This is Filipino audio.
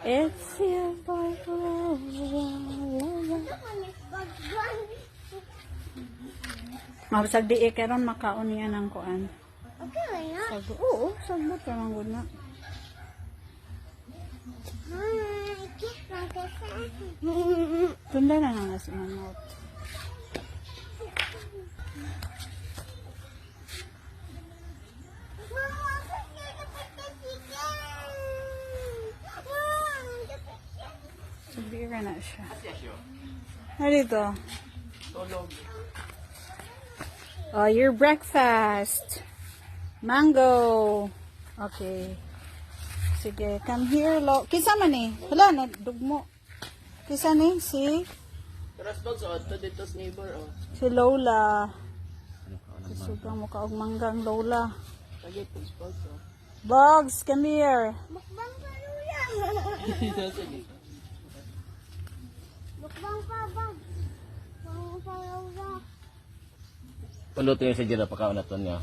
It's your boyfriend. Mabasag di karon makaon niya ng kuan. Okay na. Oo, sagbot ka lang gud na. Tunda na nga si manot. Sabira na siya. Dito. Oh, your breakfast. Mango. Okay. Sige, come here, lo. Kisa man eh. Hala, nadugmo. Kisa ni si? Terus bang sa ato dito sa neighbor oh. Si Lola. Sugang mo ka og manggang Lola. Lagi po spot oh. Bugs, come here. Mukbang pa luya. Mukbang pa bag. Mukbang pa luya. Paluto yung sa dyan na pagkaon na to niya.